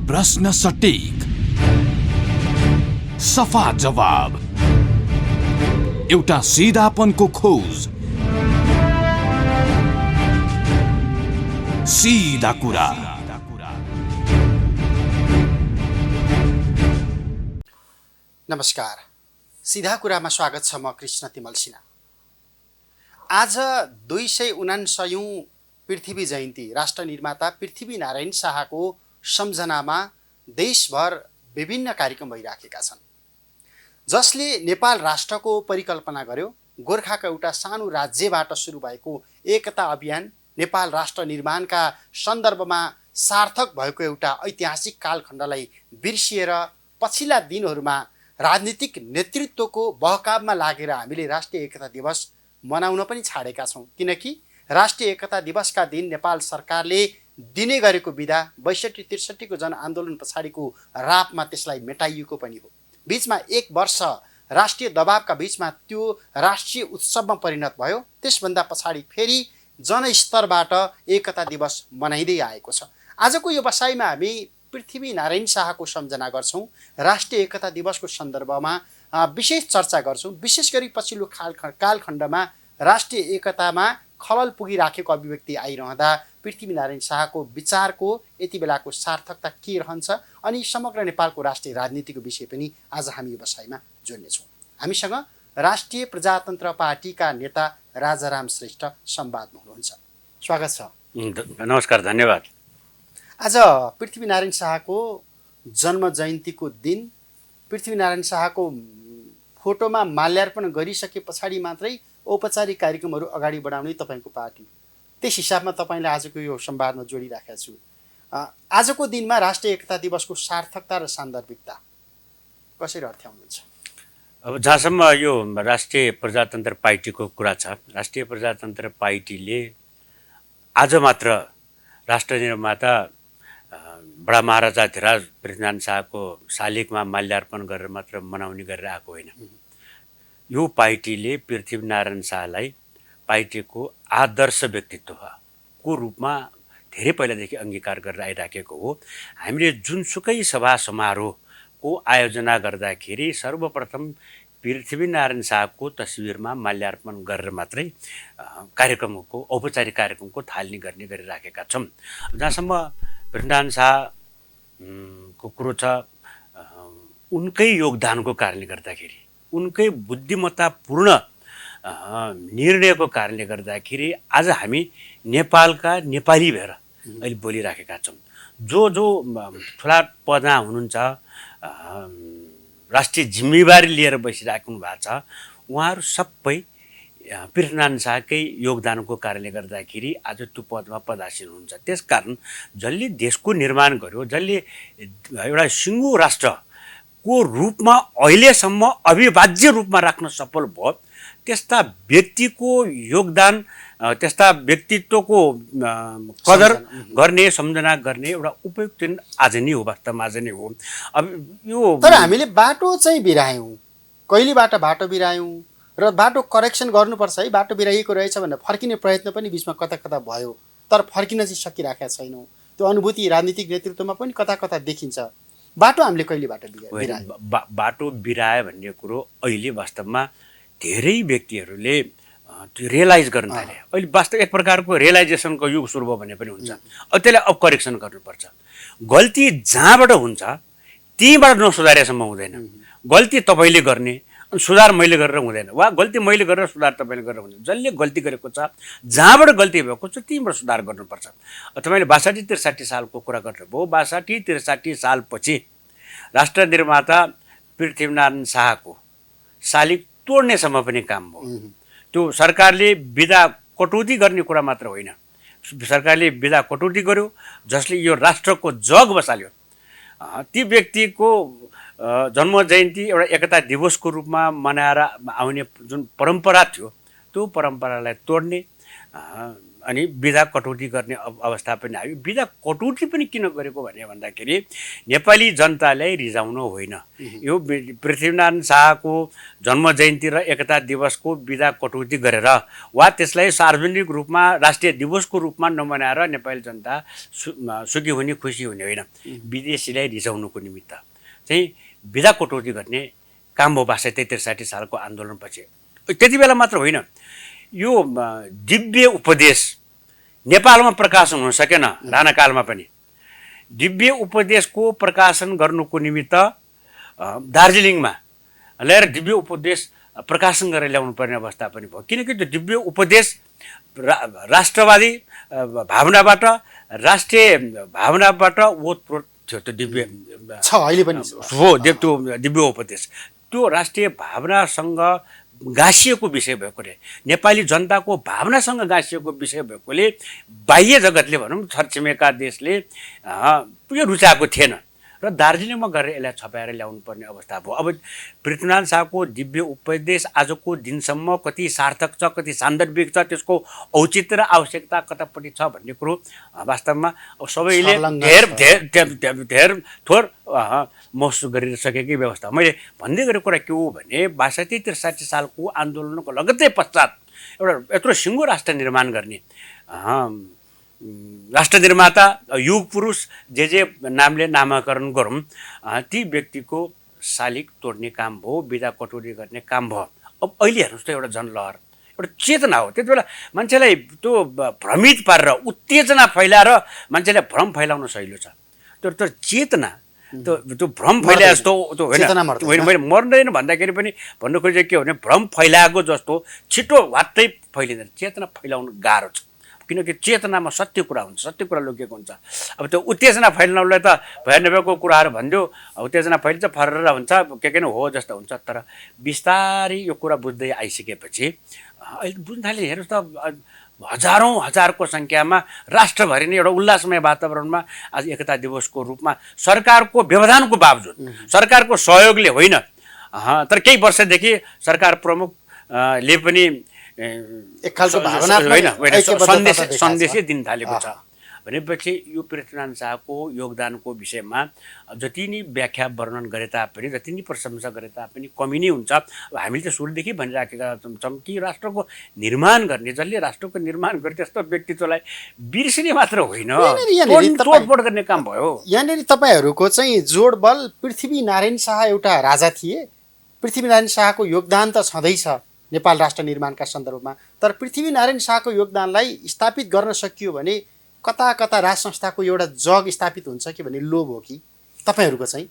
प्रश्न सटीक, सफा जवाब, एउटा सिधापनको खोज, सीधा कुरा। नमस्कार, सीधा कुरामा स्वागत छ। म कृष्ण तिमल सिन्हा। आज 279औं पृथ्वी जयन्ती राष्ट्र निर्माता पृथ्वीनारायण शाहको सम्झनामा देशभर विभिन्न कार्यक्रम भइराखेका छन्, जसले नेपाल राष्ट्रको परिकल्पना गर्यो। गोर्खाको एउटा सानो राज्यबाट सुरु भएको एकता अभियान नेपाल राष्ट्र निर्माणका सन्दर्भमा सार्थक भएको एउटा ऐतिहासिक कालखण्डलाई बिर्सिएर पछिल्ला दिनहरूमा राजनीतिक नेतृत्वको बहकावमा लागेर हामीले राष्ट्रिय एकता दिवस मनाउन पनि छाडेका छौँ। किनकि राष्ट्रिय एकता दिवसका दिन नेपाल सरकारले दिने गरेको बिदा 62-63 को जनआन्दोलन पछाडिको रापमा त्यसलाई मेटाइएको पनि हो। बीचमा एक वर्ष राष्ट्रिय दबावका बीचमा त्यो राष्ट्रिय उत्सवमा परिणत भयो। त्यसभन्दा पछाडि फेरि जनस्तरबाट एकता दिवस मनाइँदै आएको छ। आजको यो बसाइमा हामी पृथ्वीनारायण शाहको सम्झना गर्छौँ। राष्ट्रिय एकता दिवसको सन्दर्भमा विशेष चर्चा गर्छौँ। विशेष गरी पछिल्लो कालखण्डमा राष्ट्रिय एकतामा खलल पुगिराखेको अभिव्यक्ति आइरहँदा पृथ्वीनारायण शाहको विचारको यति बेलाको सार्थकता के रहन्छ अनि समग्र नेपालको राष्ट्रिय राजनीतिको विषय पनि आज हामी यो बसाइमा जोड्नेछौँ। हामीसँग राष्ट्रिय प्रजातन्त्र पार्टीका नेता राजाराम श्रेष्ठ संवादमा हुनुहुन्छ। स्वागत छ। नमस्कार, धन्यवाद। आज पृथ्वीनारायण शाहको जन्म जयन्तीको दिन पृथ्वीनारायण शाहको फोटोमा माल्यार्पण गरिसके पछाडि मात्रै औपचारिक कार्यक्रमहरू अगाडि बढाउने तपाईँको पार्टी, त्यस हिसाबमा तपाईँले आजको यो संवादमा जोडिराखेका छु। आजको दिनमा राष्ट्रिय एकता दिवसको सार्थकता र सान्दर्भिकता कसरी अर्थ्याउनुहुन्छ? अब जहाँसम्म यो राष्ट्रिय प्रजातन्त्र पार्टीको कुरा छ, राष्ट्रिय प्रजातन्त्र पार्टीले आज मात्र राष्ट्र निर्माता बडा महाराजा धिराज पृथ्वीनारायण शाहको शालिगमा माल्यार्पण गरेर मात्र मनाउने गरेर आएको होइन। यो पार्टीले पृथ्वीनारायण शाहलाई पार्टीको आदर्श व्यक्तित्वको रूपमा धेरै पहिलादेखि अङ्गीकार गरेर आइराखेको हो। हामीले जुनसुकै सभा समारोहको आयोजना गर्दाखेरि सर्वप्रथम पृथ्वीनारायण शाहको तस्विरमा माल्यार्पण गरेर मात्रै कार्यक्रमको औपचारिक कार्यक्रमको थालनी गर्ने गरिराखेका छौँ। जहाँसम्म पृथ्वीनारायण शाहको कुरो छ, उनकै योगदानको कारणले गर्दाखेरि, उनकै बुद्धिमत्तापूर्ण निर्णयको कारणले गर्दाखेरि आज हामी नेपालका नेपाली भएर अहिले बोलिराखेका छौँ। जो ठुला पदमा हुनुहुन्छ, राष्ट्रिय जिम्मेवारी लिएर बसिराख्नु भएको छ, उहाँहरू सबै पृथ्वीनारायण शाहकै योगदानको कारणले गर्दाखेरि आज त्यो पदमा पदासीन हुन्छ। त्यसकारण जसले देशको निर्माण गर्यो, जसले एउटा सिङ्गो राष्ट्रको रूपमा अहिलेसम्म अविभाज्य रूपमा राख्न सफल भयो, त्यस्ता व्यक्तिको योगदान, त्यस्ता व्यक्तित्वको कदर गर्ने, सम्झना गर्ने एउटा उपयुक्त दिन आज नै हो, वास्तवमा आज नै हो। अब यो तर हामीले बाटो चाहिँ बिरायौँ, कहिलेबाट बाटो बिरायौँ र बाटो करेक्सन गर्नुपर्छ है, बाटो बिराइएको रहेछ भनेर फर्किने प्रयत्न पनि बिचमा कता कता भयो, तर फर्किन चाहिँ सकिराखेका छैनौँ। त्यो अनुभूति राजनीतिक नेतृत्वमा पनि कता कता देखिन्छ। बाटो हामीले कहिलेबाट बिरायौँ? बाटो बिरायो भन्ने कुरो अहिले वास्तवमा धेरै व्यक्तिहरूले रियलाइज गर्न थाले। अहिले वास्तव एक प्रकारको रियलाइजेसनको युग सुरु भयो भने पनि हुन्छ। अब त्यसलाई अब करेक्सन गर्नुपर्छ। गल्ती जहाँबाट हुन्छ त्यहीँबाट नसुधारेसम्म हुँदैन। गल्ती तपाईँले गर्ने, सुधार मैले गरेर हुँदैन, वा गल्ती मैले गरेर सुधार तपाईँले गरेर हुँदैन। जसले गल्ती गरेको छ, जहाँबाट गल्ती भएको छ त्यहीँबाट सुधार गर्नुपर्छ। तपाईँले 62-63 सालको कुरा गर्नुभयो। 62-63 सालपछि राष्ट्र निर्माता पृथ्वीनारायण शाहको शालिग तोड्नेसम्म पनि काम भयो। त्यो सरकारले बिदा कटौती गर्ने कुरा मात्र होइन, सरकारले बिदा कटौती गर्यो जसले यो राष्ट्रको जग बसाल्यो। ती व्यक्तिको जन्म जयन्ती एउटा एकता दिवसको रूपमा मनाएर आउने जुन परम्परा थियो, त्यो परम्परालाई तोड्ने, अनि विधा कटौती गर्ने अवस्था पनि आयो। विधा कटौती पनि किन गरेको भने भन्दाखेरि नेपाली जनतालाई रिझाउनु होइन। यो पृथ्वीनारायण शाहको जन्म जयन्ती र एकता दिवसको विधा कटौती गरेर वा त्यसलाई सार्वजनिक रूपमा राष्ट्रिय दिवसको रूपमा नमनाएर नेपाली जनता सुखी हुने खुसी हुने होइन, विदेशीलाई रिझाउनुको निमित्त चाहिँ विधा कटौती गर्ने काम हो 1963 सालको आन्दोलनपछि। त्यति बेला मात्र होइन, यो दिव्य उपदेश नेपालमा प्रकाशन हुन सकेन। राणाकालमा पनि दिव्य उपदेशको प्रकाशन गर्नुको निमित्त दार्जिलिङमा ल्याएर दिव्य उपदेश प्रकाशन गरेर ल्याउनु पर्ने अवस्था पनि भयो। किनकि त्यो दिव्य उपदेश राष्ट्रवादी भावनाबाट, राष्ट्रिय भावनाबाट ओतप्रोत थियो। त्यो दिव्य छ अहिले पनि हो, त्यो दिव्य उपदेश त्यो राष्ट्रिय भावनासँग गाँसिएको विषय भएकोले, नेपाली जनताको भावनासँग गाँसिएको विषय भएकोले बाह्य जगतले भनौँ छरछिमेका देशले यो रुचाएको थिएन र दार्जिलिङमा गएर यसलाई छपाएर ल्याउनु पर्ने अवस्था भयो। अब पृथ्वीनारायण शाहको दिव्य उपदेश आजको दिनसम्म कति सार्थक छ, कति सान्दर्भिक छ, त्यसको औचित्य र आवश्यकता कतापट्टि छ भन्ने कुरो वास्तवमा सबैले धेर थोर महसुस गरिसकेकै व्यवस्था। मैले भन्दै गरेको कुरा के हो भने 1963 सालको आन्दोलनको लगत्तै पश्चात एउटा यत्रो सिङ्गो राष्ट्र निर्माण गर्ने राष्ट्र निर्माता युग पुरुष जे नामले नामाकरण गरौँ, ती व्यक्तिको शालिग तोड्ने काम भयो, विधा कटौती गर्ने काम भयो। अब अहिले हेर्नुहोस् त एउटा जनलहर, एउटा चेतना हो। त्यति बेला मान्छेलाई त्यो भ्रमित पारेर उत्तेजना फैलाएर मान्छेलाई भ्रम फैलाउन सहिलो छ। त्यो चेतना त्यो भ्रम फैलाए जस्तो त्यो होइन, मैले मर्दैन भन्दाखेरि पनि भन्नु खोजेको के हो भने भ्रम फैलाएको जस्तो छिटो वात्तै फैलिँदैन। चेतना फैलाउनु गाह्रो छ, किनकि चेतनामा सत्य कुरा हुन्छ, सत्य कुरा लुकेको हुन्छ। अब त्यो उत्तेजना फैलाउनलाई त भए नभएको कुराहरू भनिदियो, उत्तेजना फैलिन्छ फरेर हुन्छ, के नै हो जस्तो हुन्छ। तर बिस्तारै यो कुरा बुझ्दै आइसकेपछि अहिले बुझ्न थाले। हेर्नुहोस् त हजारौँ सङ्ख्यामा राष्ट्रभरि नै एउटा उल्लासमय वातावरणमा आज एकता दिवसको रूपमा सरकारको व्यवधानको बावजुद, सरकारको सहयोगले होइन, तर केही वर्षदेखि सरकार प्रमुखले पनि एक खालको सन्देशै दिन थालेको छ। भनेपछि यो पृथ्वीनारायण शाहको योगदानको विषयमा जति नै व्याख्या वर्णन गरे तापनि, जति नै प्रशंसा गरे तापनि कमी नै हुन्छ। अब हामीले त सुरुदेखि भनिराखेका छौँ कि राष्ट्रको निर्माण गर्ने, जसले राष्ट्रको निर्माण गरे त्यस्तो व्यक्तित्वलाई बिर्सिने मात्र होइन, तोडफोड गर्ने काम भयो। यहाँनिर तपाईँहरूको चाहिँ जोडबल पृथ्वीनारायण शाह एउटा राजा थिए। पृथ्वीनारायण शाहको योगदान त छँदैछ नेपाल राष्ट्र निर्माणका सन्दर्भमा, तर पृथ्वीनारायण शाहको योगदानलाई स्थापित गर्न सकियो भने कता कता राज संस्थाको एउटा जग स्थापित हुन्छ कि भन्ने लोभ हो कि तपाईँहरूको चाहिँ?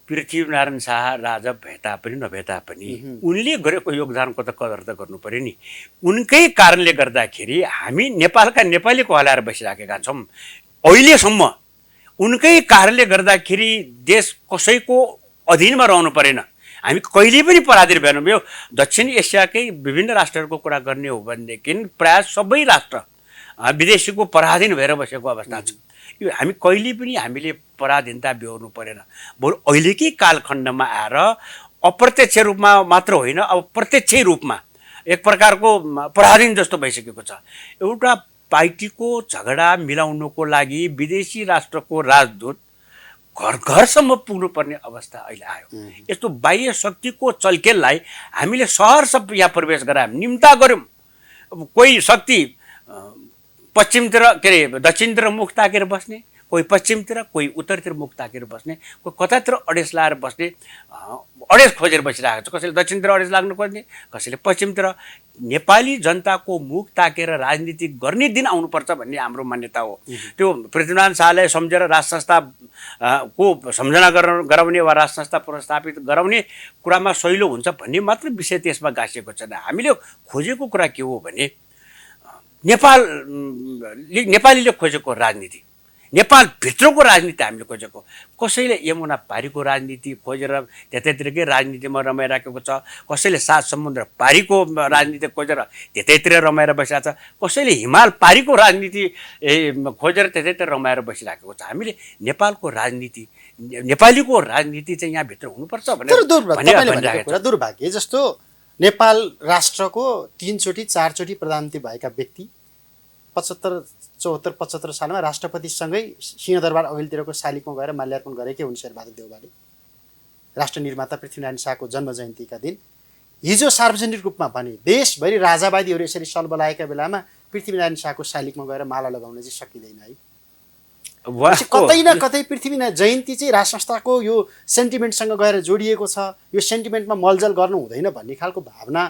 पृथ्वीनारायण शाह राजा भए तापनि नभए तापनि उनले गरेको योगदानको त कदर त गर्नु पर्यो नि। उनकै कारणले गर्दाखेरि हामी नेपालका नेपालीको हलाएर बसिराखेका छौँ। अहिलेसम्म उनकै कारणले गर्दाखेरि देश कसैको अधीनमा रहनु परेन, हामी कहिले पनि पराधीन भएनौँ। यो दक्षिण एसियाकै विभिन्न राष्ट्रहरूको कुरा गर्ने हो भनेदेखि प्रायः सबै राष्ट्र विदेशीको पराधीन भएर बसेको अवस्था छ। यो हामी कहिले पनि हामीले पराधीनता बेहोर्नु परेन। बरु अहिलेकै कालखण्डमा आएर अप्रत्यक्ष रूपमा मात्र होइन, अब प्रत्यक्ष रूपमा एक प्रकारको पराधीन जस्तो भइसकेको छ। एउटा पार्टीको झगडा मिलाउनुको लागि विदेशी राष्ट्रको राजदूत घर घरसम्म पुग्नुपर्ने अवस्था अहिले आयो। यस्तो बाह्य शक्तिको चलखेललाई हामीले सहर यहाँ प्रवेश गरायौँ, निम्ता गऱ्यौँ। कोही शक्ति पश्चिमतिर के अरे दक्षिणतिर मुख ताकेर बस्ने, कोही पश्चिमतिर, कोही उत्तरतिर मुख ताकेर बस्ने, कोही कतातिर अडेस लाएर बस्ने, अडेस खोजेर बसिरहेको छ। कसैले दक्षिणतिर अडेस लाग्नु खोज्ने, कसैले पश्चिमतिर। नेपाली जनताको मुख ताकेर राजनीति गर्ने दिन आउनुपर्छ भन्ने हाम्रो मान्यता हो। त्यो पृथ्वीनारायण शाहलाई सम्झेर राज संस्था को सम्झना गराउने वा राज संस्था पुनर्स्थापित गराउने कुरामा सहिलो हुन्छ भन्ने मात्र विषय त्यसमा गाँसिएको छैन। हामीले खोजेको कुरा के हो भने नेपालीले खोजेको राजनीति, नेपालभित्रको राजनीति हामीले खोजेको। कसैले यमुना पारीको राजनीति खोजेर त्यतैतिरकै राजनीतिमा रमाइराखेको छ, कसैले सात समुद्र पारीको राजनीति खोजेर त्यतैतिर रमाएर बसिरहेको छ, कसैले हिमाल पारीको राजनीति खोजेर त्यतैतिर रमाएर बसिराखेको छ। हामीले नेपालको राजनीति, नेपालीको राजनीति चाहिँ यहाँभित्र हुनुपर्छ भनेर। दुर्भाग्य जस्तो नेपाल राष्ट्रको 3 चोटि 4 चोटि प्रधानमन्त्री भएका व्यक्ति 1975 सालमा राष्ट्रपतिसँगै सिंहदरबार अघिल्तिरको शालिगमा गएर माल्यार्पण गरेकै हुन् शेरबहादुर देउवाले। राष्ट्र निर्माता पृथ्वीनारायण शाहको जन्म जयन्तीका दिन हिजो सार्वजनिक रूपमा भने देशभरि राजावादीहरू यसरी सल्बलाएका बेलामा पृथ्वीनारायण शाहको शालिगमा गएर माला लगाउन चाहिँ सकिँदैन है। कतै न कतै पृथ्वीनारायण जयन्ती चाहिँ राज संस्थाको यो सेन्टिमेन्टसँग गएर जोडिएको छ, यो सेन्टिमेन्टमा मलजल गर्नु हुँदैन भन्ने खालको भावना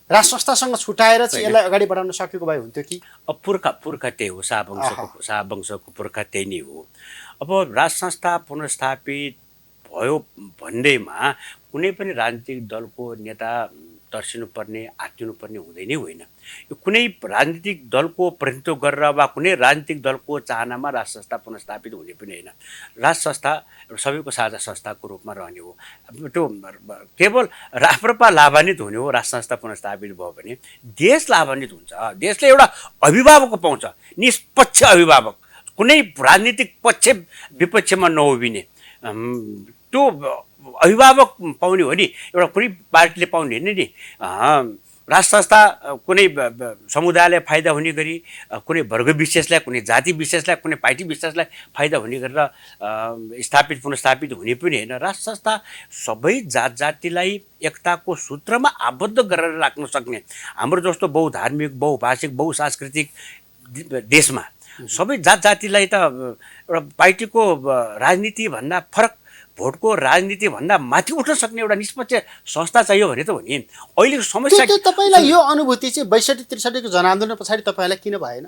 राज संस्थासँग छुटाएर चाहिँ यसलाई अगाडि बढाउन सकेको भए हुन्थ्यो कि? पुर्खा त्यही हो, शाहवंशको पुर्खा त्यही नै हो। अब राज संस्था पुनर्स्थापित भयो भन्दैमा कुनै पनि राजनीतिक दलको नेता तर्सिनुपर्ने, आत्तिनुपर्ने हुँदै नै होइन। यो कुनै राजनीतिक दलको प्रतिनिधित्व गरेर वा कुनै राजनीतिक दलको चाहनामा राज संस्था पुनर्स्थापित हुने पनि होइन। राज संस्था सबैको साझा संस्थाको रूपमा रहने हो। त्यो केवल राप्रपा लाभान्वित हुने हो। राज संस्था पुनर्स्थापित भयो भने देश लाभान्वित हुन्छ। देशले एउटा अभिभावक पाउँछ, निष्पक्ष अभिभावक, कुनै राजनीतिक पक्ष विपक्षमा नउभिने त्यो अभिभावक पाउने हो नि। एउटा कुनै पार्टीले पाउने होइन नि। राज संस्था कुनै समुदायलाई फाइदा हुने गरी, कुनै वर्ग विशेषलाई, कुनै जाति विशेषलाई, कुनै पार्टी विशेषलाई फाइदा हुने गरेर स्थापित पुनर्स्थापित हुने पनि होइन। राज संस्था सबै जात जातिलाई एकताको सूत्रमा आबद्ध गरेर राख्न सक्ने, हाम्रो जस्तो बहुधार्मिक, बहुभाषिक, बहुसांस्कृतिक देशमा सबै जात जातिलाई त एउटा पार्टीको राजनीतिभन्दा फरक, भोटको राजनीतिभन्दा माथि उठ्न सक्ने एउटा निष्पक्ष संस्था चाहियो भने त हो नि। अहिलेको समस्या तपाईँलाई यो अनुभूति चाहिँ 62-63 को जनआन्दोलन पछाडि तपाईँलाई किन भएन?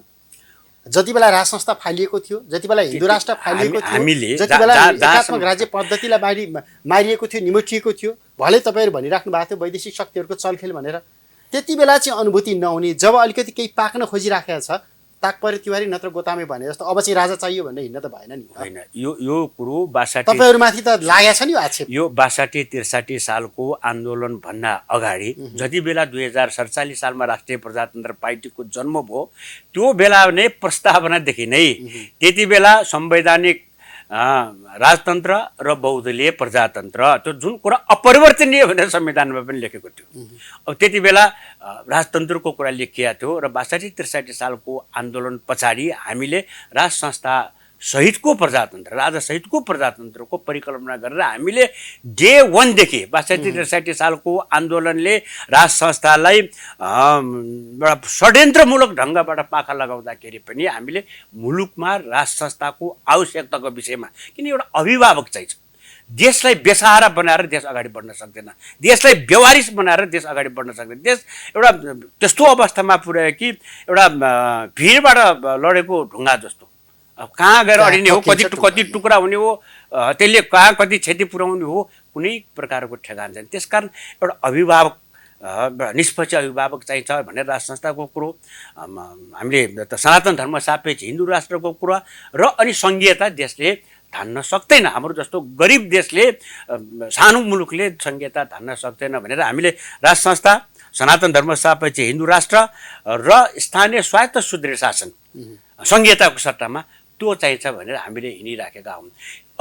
जति बेला राज संस्था फालिएको थियो, जति बेला हिन्दू राष्ट्र फालिएको थियो, जति बेला एकात्मक राज्य पद्धतिलाई मारिएको थियो, निमोठिएको थियो, भले तपाईँहरू भनिराख्नु भएको थियो वैदेशिक शक्तिहरूको चलखेल भनेर, त्यति बेला चाहिँ अनुभूति नहुने, जब अलिकति केही पाक्न खोजिराखेको छ ताकपरे तिवारी नत्र गोतामे भने जस्तो अब चाहिँ राजा चाहियो भनेर हिँड्न त भएन नि। होइन, यो कुरो 62 तपाईँहरूमाथि त लागेको छ नि आक्षेप। यो 62-63 सालको आन्दोलन भन्दा अगाडि जति बेला 2047 सालमा राष्ट्रिय प्रजातन्त्र पार्टीको जन्म भयो त्यो बेला नै प्रस्तावनादेखि नै त्यति बेला संवैधानिक राजतन्त्र र बहुदलीय प्रजातन्त्र, त्यो जुन कुरा अपरिवर्तनीय भनेर संविधानमा पनि लेखेको थियो। अब त्यति बेला राजतन्त्रको कुरा लेखिएको थियो र 62-63 सालको आन्दोलन पछाडि हामीले राज संस्था सहितको प्रजातन्त्र, राजा सहितको प्रजातन्त्रको परिकल्पना गरेर हामीले डे 1 देखि 62-63 सालको आन्दोलनले राज संस्थालाई एउटा षड्यन्त्रमूलक ढङ्गबाट पाखा लगाउँदाखेरि पनि हामीले मुलुकमा राज संस्थाको आवश्यकताको विषयमा, किन एउटा अभिभावक चाहिन्छ। देशलाई बेसहारा बनाएर देश अगाडि बढ्न सक्दैन, देशलाई व्यवहारिक बनाएर देश अगाडि बढ्न सक्दैन। देश एउटा त्यस्तो अवस्थामा पुर्यायो कि एउटा भिडबाट लडेको ढुङ्गा जस्तो, अब कहाँ गएर अडिने हो, कति टुक्रा हुने हो, त्यसले कहाँ कति क्षति पुर्याउने हो, कुनै प्रकारको ठेगान छैन। त्यसकारण एउटा अभिभावक, निष्पक्ष अभिभावक चाहिन्छ भनेर राज संस्थाको कुरो, हामीले त सनातन धर्म सापेक्ष हिन्दू राष्ट्रको कुरा र अनि सङ्घीयता देशले धान्न सक्दैन। हाम्रो जस्तो गरिब देशले, सानो मुलुकले सङ्घीयता धान्न सक्दैन भनेर हामीले राज संस्था, सनातन धर्म सापेक्ष हिन्दू राष्ट्र र स्थानीय स्वायत्त सुदृढ शासन सङ्घीयताको सट्टामा त्यो चाहिन्छ भनेर हामीले हिँडिराखेका हौँ।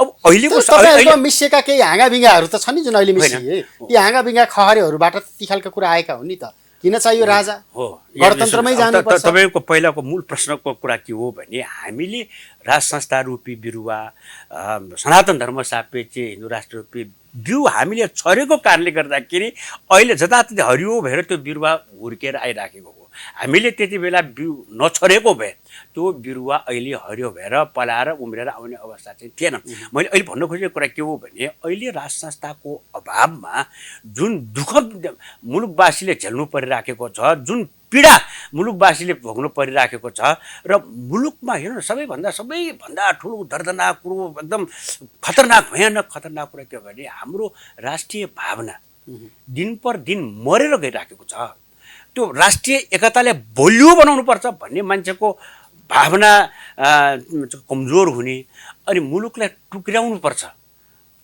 अब अहिलेको मिसिएका केही हाँगाबिङ्गाहरू त छन् नि जुन अहिले मिसिए, ती हाँगाबिङ्गा खहरेहरूबाट ती खालका कुरा आएका हुन् नि त। किन चाहियो राजा? हो, गणतन्त्रमै जानुपर्छ। तपाईँको पहिलाको मूल प्रश्नको कुरा के हो भने हामीले राज संस्था रूपी बिरुवा, सनातन धर्म सापेक्ष हिन्दू राष्ट्र रूपी बिउ हामीले छरेको कारणले गर्दाखेरि अहिले जताततै हरियो भएर त्यो बिरुवा हुर्केर आइराखेको हो। हामीले त्यति बेला बिउ नछरेको भए त्यो बिरुवा अहिले हरियो भएर पलाएर उम्रेर आउने अवस्था चाहिँ थिएन। मैले अहिले भन्न खोजेको कुरा के हो भने अहिले राज संस्थाको अभावमा जुन दुःख मुलुकवासीले झेल्नु परिराखेको छ, जुन पीडा मुलुकवासीले भोग्नु परिराखेको छ र मुलुकमा हेर्नु सबैभन्दा ठुलो दर्दनाक कुरो, एकदम खतरनाक, भयानक खतरनाक कुरा के हो भने हाम्रो राष्ट्रिय भावना दिन पर दिन मरेर गइराखेको छ। त्यो राष्ट्रिय एकतालाई बलियो बनाउनुपर्छ भन्ने मान्छेको भावना कमजोर हुने अनि मुलुकलाई टुक्र्याउनुपर्छ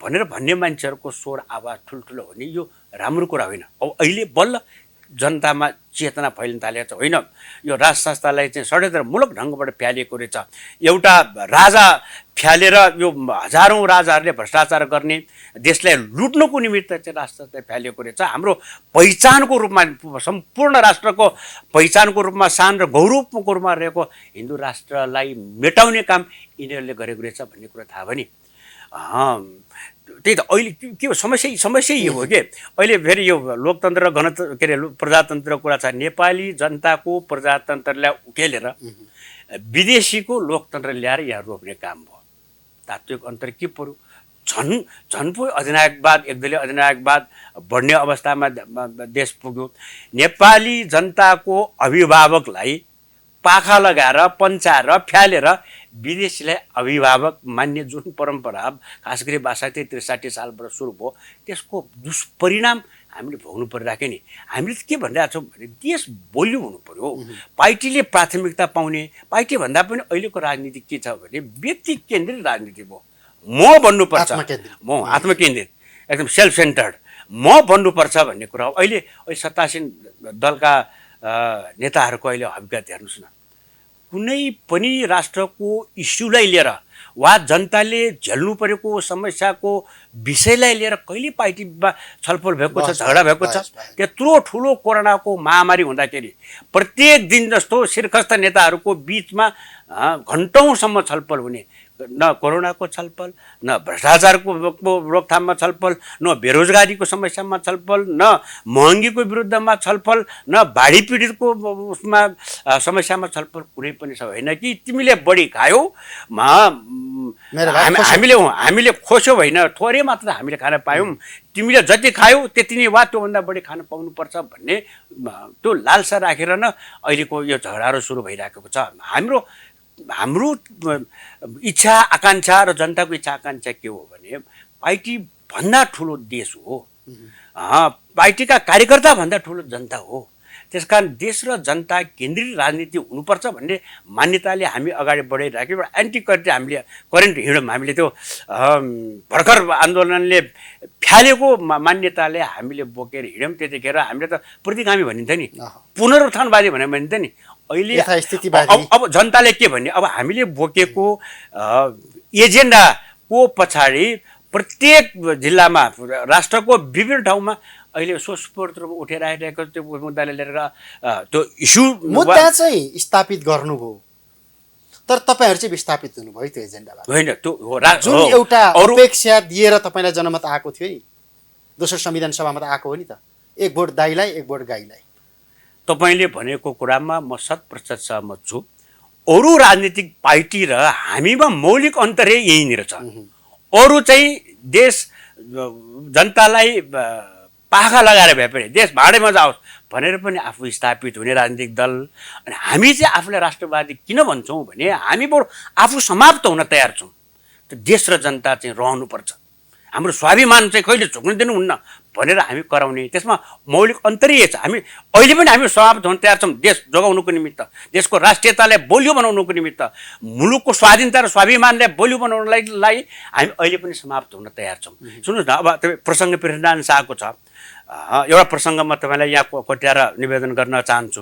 भनेर भन्ने मान्छेहरूको स्वर आवाज ठुल्ठुलो हुने, यो राम्रो कुरा होइन। अब अहिले बल्ल जनतामा चेतना फैलिन थालेको छ। होइन, यो राज संस्थालाई चाहिँ षड्यन्त्रमूलक ढङ्गबाट फ्यालिएको रहेछ। एउटा राजा फ्यालेर यो हजारौँ राजाहरूले भ्रष्टाचार गर्ने, देशलाई लुट्नको निमित्त चाहिँ राज संस्था फ्यालिएको रहेछ। हाम्रो पहिचानको रूपमा, सम्पूर्ण राष्ट्रको पहिचानको रूपमा, सान र गौरवको रूपमा रहेको हिन्दू राष्ट्रलाई मेटाउने काम यिनीहरूले गरेको रहेछ भन्ने कुरा थाहा भयो नि। त्यही त अहिले के हो समस्या यो हो कि अहिले फेरि यो लोकतन्त्र र के अरे प्रजातन्त्रको कुरा छ। नेपाली जनताको प्रजातन्त्रलाई उकेलेर विदेशीको लोकतन्त्र ल्याएर यहाँ रोप्ने काम भयो। तात्विक अन्तर के पर्यो? झन् पो अधिनायकवाद, एकदलीय अधिनायकवाद बढ्ने अवस्थामा देश पुग्यो। नेपाली जनताको अभिभावकलाई पाखा लगाएर पन्चाएर फ्यालेर विदेशीलाई अभिभावक मान्ने जुन परम्परा खास गरी 62-63 सालबाट सुरु भयो, त्यसको दुष्परिणाम हामीले भोग्नु परिरहेको नि। हामीले के भनिरहेको छौँ भने देश बलियो हुनु पर्यो, पार्टीले प्राथमिकता पाउने। पार्टी भन्दा पनि अहिलेको राजनीति के छ भने व्यक्ति केन्द्रित राजनीति भयो। म भन्नुपर्छ, म आत्मकेन्द्रित, एकदम सेल्फ सेन्टर्ड म भन्नुपर्छ भन्ने कुरा हो। अहिले सत्तासीन दलका नेताहरूको अहिले हकीकत हेर्नुहोस् न, कुनै पनि राष्ट्रको इस्युलाई लिएर वा जनताले झेल्नु परेको समस्याको विषयलाई लिएर कहिले पार्टीमा छलफल भएको छ, झगडा भएको छ? त्यत्रो ठुलो कोरोनाको महामारी हुँदाखेरि प्रत्येक दिन जस्तो शिरखस्त नेताहरूको बिचमा घन्टौँसम्म छलफल हुने, न कोरोनाको छलफल, न भ्रष्टाचारको रोकथाममा छलफल, न बेरोजगारीको समस्यामा छलफल, न महँगीको विरुद्धमा छलफल, न बाढी पीडितको उसमा समस्यामा छलफल कुनै पनि छ। होइन कि तिमीले बढी खायौ, हामीले खोस्यौ, होइन थोरै मात्र हामीले खान पायौँ, तिमीले जति खायौ त्यति नै वा त्योभन्दा बढी खान पाउनुपर्छ भन्ने त्यो लालसा राखेर न अहिलेको यो झगडाहरू सुरु भइरहेको छ। हाम्रो इच्छा आकाङ्क्षा र जनताको इच्छा आकाङ्क्षा के हो भने पार्टी भन्दा ठुलो देश हो, पार्टीका कार्यकर्ता भन्दा ठुलो जनता हो। त्यसकारण देश र जनता केन्द्रित राजनीति हुनुपर्छ भन्ने मान्यताले हामी अगाडि बढाइराख्यौँ। एन्टी करेन्ट हिँडौँ हामीले। त्यो भर्खर आन्दोलनले फ्यालेको मान्यताले हामीले बोकेर हिँड्यौँ। त्यतिखेर हामीले त प्रतिगामी भनिन्थ्यो नि, पुनरुत्थानवादी भनेर भनिन्थ्यो नि। अहिले अब जनताले के भन्ने, अब हामीले बोकेको एजेन्डाको पछाडि प्रत्येक जिल्लामा, राष्ट्रको विभिन्न ठाउँमा अहिले स्वस्फूर्त रूपमा उठेर आइरहेको त्यो मुद्दाले लिएर त्यो इस्यु मुद्दा चाहिँ स्थापित गर्नुभयो, तर तपाईँहरू चाहिँ विस्थापित हुनुभयो त्यो एजेन्डालाई। होइन, त्यो जुन एउटा अपेक्षा दिएर तपाईँलाई जनमत आएको थियो नि, दोस्रो संविधान सभामा त आएको हो नि त, एक भोट दाइलाई एक भोट गाईलाई। तपाईँले भनेको कुरामा म 100% सहमत छु। अरू राजनीतिक पार्टी र हामीमा मौलिक अन्तरै यहीँनिर छ। अरू चाहिँ देश जनतालाई पाखा लगाएर भए पनि देश भाँडेमा जाओस् भनेर पनि आफू स्थापित हुने राजनीतिक दल। अनि हामी चाहिँ आफूलाई राष्ट्रवादी किन भन्छौँ भने हामी बरु आफू समाप्त हुन तयार छौँ। त्यो देश र जनता चाहिँ रहनुपर्छ, हाम्रो स्वाभिमान चाहिँ कहिले झुक्न दिनुहुन्न भनेर हामी कराउने। त्यसमा मौलिक अन्तरीय छ। हामी अहिले पनि हामी समाप्त हुन तयार छौँ देश जोगाउनुको निमित्त, देशको राष्ट्रियतालाई बलियो बनाउनुको निमित्त, मुलुकको स्वाधीनता र स्वाभिमानलाई बलियो बनाउनलाई हामी अहिले पनि समाप्त हुन तयार छौँ। सुन्नुहोस् न, अब प्रसङ्ग पृथ्वीनारायण शाहको छ। एउटा प्रसङ्ग म तपाईँलाई यहाँ कोट्याएर निवेदन गर्न चाहन्छु।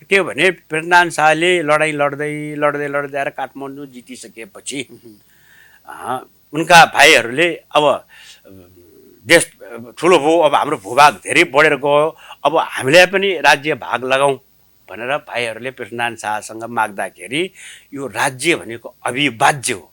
के हो भने पृथ्वीनारायण शाहले लडाइँ लड्दै आएर काठमाडौँ जितिसकेपछि उनका भाइहरूले अब देश ठुलो भयो, अब हाम्रो भूभाग धेरै बढेर गयो, अब हामीलाई पनि राज्य भाग लगाउँ भनेर भाइहरूले पृथ्वीनारायण शाहसँग माग्दाखेरि यो राज्य भनेको अविभाज्य हो,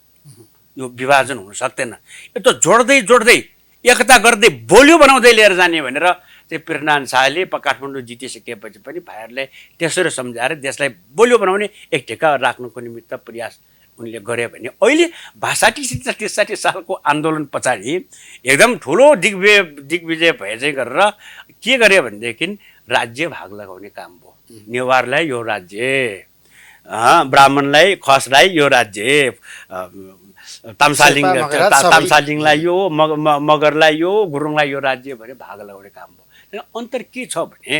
यो विभाजन हुन सक्दैन, यो त जोड्दै एकता गर्दै बलियो बनाउँदै लिएर जाने भनेर चाहिँ पृथ्वीनारायण शाहले काठमाडौँ जितिसकेपछि पनि भाइहरूलाई त्यसरी सम्झाएर देशलाई बलियो बनाउने एक ठेका राख्नुको निमित्त प्रयास उनले गरे भने अहिले 62-63 सालको आन्दोलन पछाडि एकदम ठुलो दिग्विजय भए चाहिँ गरेर के गरे भनेदेखि राज्य भाग लगाउने काम भयो। नेवारलाई यो राज्य, ब्राह्मणलाई खसलाई यो राज्य, तामसालिङलाई यो, मगरलाई यो, गुरुङलाई यो राज्य भने भाग लगाउने काम भयो। अन्तर के छ भने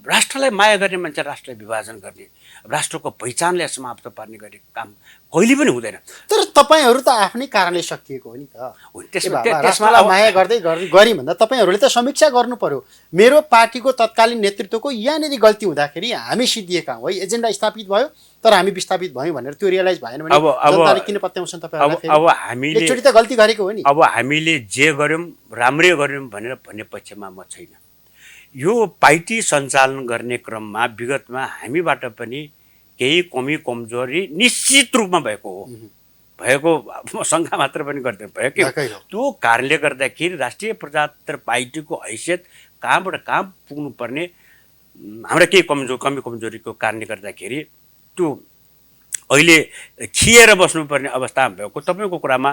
राष्ट्रलाई माया गर्ने मान्छे राष्ट्रलाई विभाजन गर्ने, राष्ट्रको पहिचानलाई समाप्त पार्ने गरी काम कहिले पनि हुँदैन। तर तपाईँहरू त आफ्नै कारणले सकिएको हो नि त। राष्ट्रलाई माया गर्दै गरी भन्दा तपाईँहरूले त समीक्षा गर्नु पर्यो। मेरो पार्टीको तत्कालीन नेतृत्वको यहाँनिर गल्ती हुँदाखेरि हामी सिद्धिएका हौँ है, एजेन्डा स्थापित भयो तर हामी विस्थापित भयौँ भनेर त्यो रियलाइज भएन भने जनताले किन पत्याउँछन् तपाईँहरूलाई? अब हामीले एकचोटि त गल्ती गरेको हो नि। अब हामीले जे गर्यौँ राम्रै गर्यौँ भनेर भन्ने पक्षमा म छैन। यो पार्टी सञ्चालन गर्ने क्रममा विगतमा हामीबाट पनि केही कमी कमजोरी निश्चित रूपमा भएको हो, भएको म शङ्का मात्र पनि गर्दैन भयो कि त्यो कारणले गर्दाखेरि राष्ट्रिय प्रजातन्त्र पार्टीको हैसियत कहाँबाट कहाँ पुग्नुपर्ने हाम्रा केही कमी कमजोरीको कारणले गर्दाखेरि त्यो अहिले खिएर बस्नुपर्ने अवस्था भएको तपाईँको कुरामा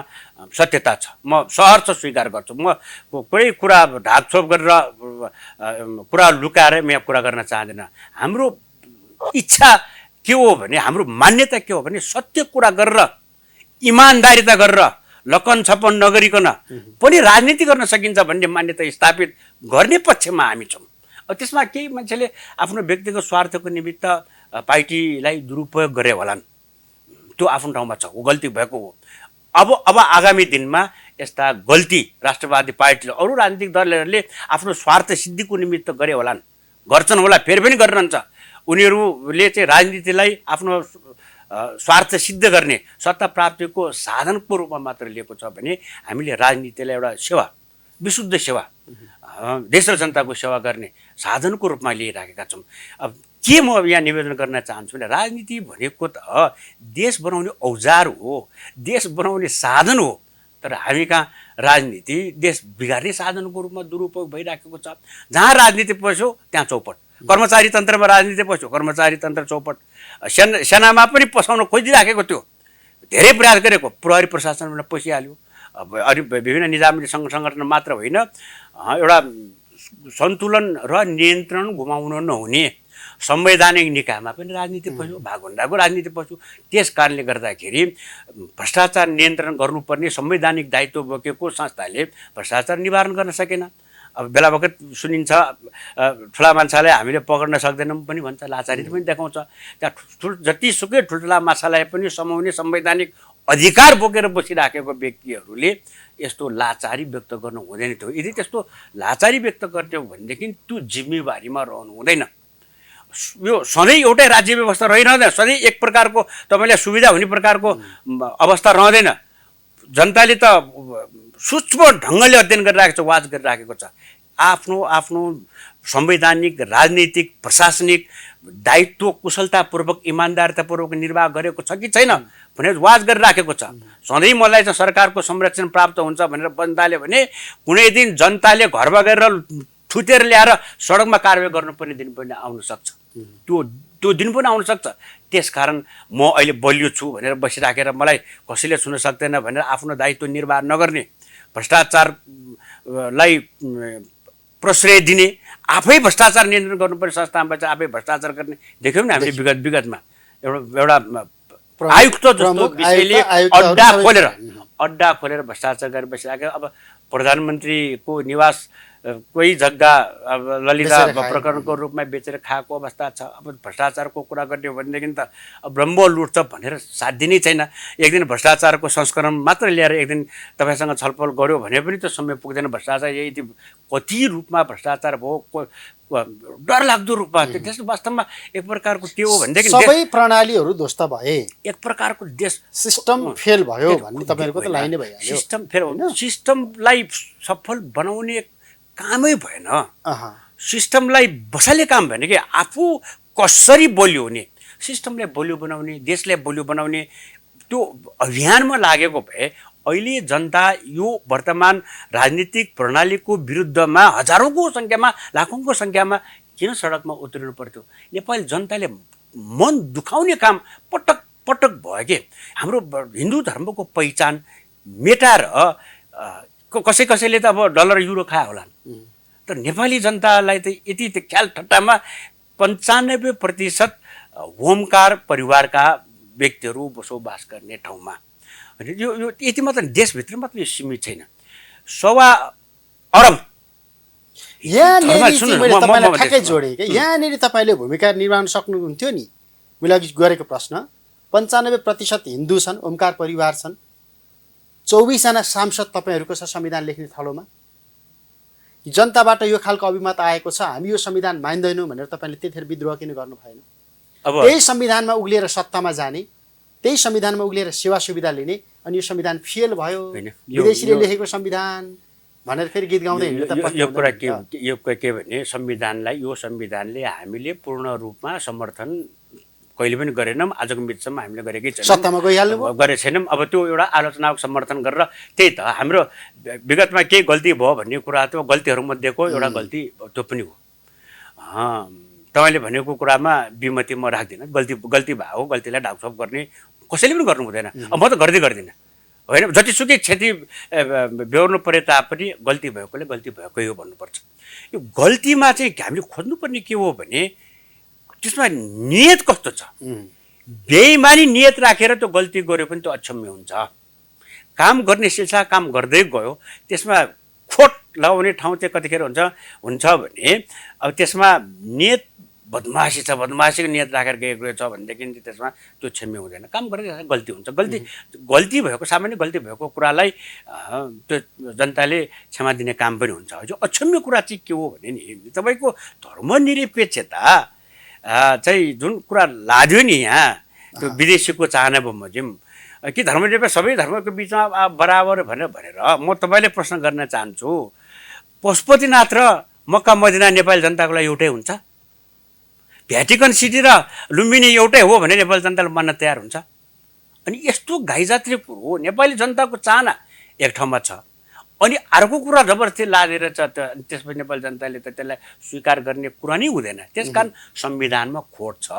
सत्यता छ, म सहर्ष स्वीकार गर्छु। म कुनै कुरा ढाकछोप गरेर कुरा लुकाएर म यहाँ कुरा गर्न चाहँदैन। हाम्रो इच्छा के हो भने, हाम्रो मान्यता के हो भने सत्य कुरा गरेर इमान्दारिता गरेर लकन छपन नगरिकन पनि राजनीति गर्न सकिन्छ भन्ने मान्यता स्थापित गर्ने पक्षमा हामी छौँ। त्यसमा केही मान्छेले आफ्नो व्यक्तिगत स्वार्थको निमित्त पार्टीलाई दुरुपयोग गरे होलान्, त्यो आफ्नो ठाउँमा छ, वो गल्ती भएको हो। अब आगामी दिनमा यस्ता गल्ती राष्ट्रवादी पार्टीले अरू राजनीतिक दलहरूले आफ्नो स्वार्थ सिद्धिको निमित्त गरे होलान्, गर्छन् होला, फेरि पनि गरिरहन्छ। उनीहरूले चाहिँ राजनीतिलाई आफ्नो स्वार्थ सिद्ध गर्ने सत्ता प्राप्तिको साधनको रूपमा मात्र लिएको छ भने हामीले राजनीतिलाई एउटा सेवा, विशुद्ध सेवा, देश र जनताको सेवा गर्ने साधनको रूपमा लिइराखेका छौँ। अब के म यहाँ निवेदन गर्न चाहन्छु भने राजनीति भनेको त देश बनाउने औजार हो, देश बनाउने साधन हो। तर हामी कहाँ राजनीति देश बिगार्ने साधनको रूपमा दुरुपयोग भइराखेको छ। जहाँ राजनीति पस्यो त्यहाँ चौपट, कर्मचारी तन्त्रमा राजनीति पस्यो कर्मचारी तन्त्र चौपट, सेनामा पनि पसाउन खोजिराखेको थियो, धेरै प्रयास गरेको, प्रहरी प्रशासनमा पसिहाल्यो। अब विभिन्न निजामती सङ्घ सङ्गठन मात्र होइन, एउटा सन्तुलन र नियन्त्रण गुमाउन नहुने संवैधानिक निकायमा पनि राजनीति पस्यो, भागभण्डाको राजनीति पस्यो। त्यस कारणले गर्दाखेरि भ्रष्टाचार नियन्त्रण गर्नुपर्ने संवैधानिक दायित्व बोकेको संस्थाले भ्रष्टाचार निवारण गर्न सकेन। अब बेला बखत सुनिन्छ ठुला मान्छेलाई हामीले पक्र्न सक्दैनौँ पनि भन्छ, लाचारी पनि देखाउँछ। त्यहाँ जतिसुकै ठुल्ठुला माछालाई पनि समाउने संवैधानिक अधिकार बोकेर बसिराखेको व्यक्तिहरूले यस्तो लाचारी व्यक्त गर्नु हुँदैन थियो। यदि त्यस्तो लाचारी व्यक्त गर्ने हो भनेदेखि त्यो जिम्मेवारीमा रहनु हुँदैन। यो सधैँ एउटै राज्य व्यवस्था रहिरहँदैन, सधैँ एक प्रकारको तपाईँलाई सुविधा हुने प्रकारको अवस्था रहँदैन। जनताले त सूक्ष्म ढङ्गले अध्ययन गरिराखेको छ, वाच गरिराखेको छ। आफ्नो आफ्नो संवैधानिक राजनीतिक प्रशासनिक दायित्व कुशलतापूर्वक इमान्दारितापूर्वक निर्वाह गरेको छ कि छैन भनेर वाच गरिराखेको छ। सधैँ मलाई चाहिँ सरकारको संरक्षण प्राप्त हुन्छ भनेर जनताले भने कुनै दिन जनताले घरमा गएर थुतेर ल्याएर सडकमा कारवाही गर्नुपर्ने दिन पनि आउन सक्छ, त्यो दिन पनि आउन सक्छ। त्यसकारण म अहिले बलियो छु भनेर बसिराखेर मलाई कसैले छुन सक्दैन भनेर आफ्नो दायित्व निर्वाह नगर्ने, भ्रष्टाचारलाई प्रश्रय दिने, आफै भ्रष्टाचार नियन्त्रण गर्नुपर्ने संस्थामा चाहिँ आफै भ्रष्टाचार गर्ने देख्यौँ नि हामीले विगतमा। एउटा आयुक्त जस्तो विषयले अड्डा खोलेर भ्रष्टाचार गरेर बसिराखेको। अब प्रधानमन्त्रीको निवास कोही जग्गा अब ललिता प्रकरणको रूपमा बेचेर खाएको अवस्था छ। अब भ्रष्टाचारको कुरा गर्ने हो भनेदेखि त ब्रह्म लुट्छ भनेर साध्य नै छैन। एक दिन भ्रष्टाचारको संस्करण मात्र ल्याएर एक दिन तपाईँसँग छलफल गऱ्यो भने पनि त समय पुग्दैन। भ्रष्टाचार यही कति रूपमा भ्रष्टाचार भयो, डरलाग्दो रूपमा। त्यसको वास्तवमा एक प्रकारको के हो भनेदेखि सबै प्रणालीहरू ध्वस्त भए, एक प्रकारको देश सिस्टम फेल भयो भन्ने तपाईँहरूको त लाइनै भइहाल्यो। सिस्टम फेल, सिस्टमलाई सफल बनाउने कामै भएन, सिस्टमलाई बसाल्ने काम भएन कि आफू कसरी बलियो हुने, सिस्टमलाई बलियो बनाउने, देशलाई बलियो बनाउने त्यो अभियानमा लागेको भए अहिले जनता यो वर्तमान राजनीतिक प्रणालीको विरुद्धमा हजारौँको सङ्ख्यामा लाखौँको सङ्ख्यामा किन सडकमा उत्रिनु पर्थ्यो। नेपाली जनताले मन दुखाउने काम पटक पटक भयो कि हाम्रो हिन्दू धर्मको पहिचान मेटाएर कसैले त अब डलर युरो खायो होला, तर नेपाली जनतालाई त यति ख्याल ठट्टामा 95% होमकार परिवारका व्यक्तिहरू बसोबास गर्ने ठाउँमा यो यति मात्र देशभित्र मात्र यो सीमित छैन। 1.25 अरब यहाँनिर तपाईँलाई ठ्याक्कै जोडेँ कि यहाँनिर तपाईँले भूमिका निर्वाह सक्नुहुन्थ्यो नि। मैले अघि गरेको प्रश्न 95% हिन्दू छन्, ओमकार परिवार छन्, 24 जना सांसद तपाईँहरूको छ संविधान लेख्ने थलोमा। जनताबाट यो खालको अभिमत आएको छ, हामी यो संविधान मान्दैनौँ भनेर तपाईँले त्यतिखेर विद्रोह किन गर्नु भएन? त्यही संविधानमा उग्लिएर सत्तामा जाने, त्यही संविधानमा उग्लिएर सेवा सुविधा लिने, अनि यो संविधान फेल भयो, विदेशीले लेखेको संविधान भनेर फेरि गीत गाउँदै हिँड्नु। यो कुरा के भने संविधानलाई, यो संविधानले हामीले पूर्ण रूपमा समर्थन कहिले पनि गरेनौँ, आजको मितिसम्म हामीले गरेकै छैनौँ, सत्तामा गइहाल्नु गरेको छैनौँ। अब त्यो एउटा आलोचनाको समर्थन गरेर त्यही त हाम्रो विगतमा केही गल्ती भयो भन्ने कुरा त गल्तीहरूमध्येको एउटा गल्ती त्यो पनि हो। तपाईँले भनेको कुरामा विमति म राख्दिनँ। गल्ती भयो, गल्तीलाई ढाकछोप गर्ने कसैले पनि गर्नु हुँदैन। अब म त गर्दिनँ होइन, जतिसुकै क्षति बेहोर्नु परे तापनि गल्ती भएकोले गल्ती भएकै हो भन्नुपर्छ। यो गल्तीमा चाहिँ हामीले खोज्नुपर्ने के हो भने त्यसमा नियत कस्तो छ। बेइमानी नियत राखेर त्यो गल्ती गऱ्यो पनि त्यो अक्षम्य हुन्छ। काम गर्ने सिलसिला काम गर्दै गयो, त्यसमा खोट लगाउने ठाउँ चाहिँ कतिखेर हुन्छ भने अब त्यसमा नियत बदमासी छ, बदमासीको नियत राखेर गएको छ भनेदेखि त्यसमा त्यो क्षम्य हुँदैन। काम गर्दै गल्ती हुन्छ। गल्ती भएको, सामान्य गल्ती भएको कुरालाई त्यो जनताले क्षमा दिने काम पनि हुन्छ। जो अक्षम्य कुरा चाहिँ के हो भने नि तपाईँको धर्मनिरपेक्षता चाहिँ जुन कुरा लाद्यो नि यहाँ, त्यो विदेशीको चाहना बमोजिम कि धर्मनिरपेक्ष सबै धर्मको बिचमा बराबर भनेर म तपाईँले प्रश्न गर्न चाहन्छु, पशुपतिनाथ र मक्का मदिना नेपाली जनताको लागि एउटै हुन्छ? भ्याटिकन सिटी र लुम्बिनी एउटै हो भने नेपाली जनताले मान्न तयार हुन्छ? अनि यस्तो घाइजात्रे कुरो हो। नेपाली जनताको चाहना एक ठाउँमा छ, अनि अर्को कुरा जबरजस्ती लादेर छ, त्यसपछि नेपाली जनताले त त्यसलाई स्वीकार गर्ने कुरा नै हुँदैन। त्यसकारण संविधानमा खोट छ।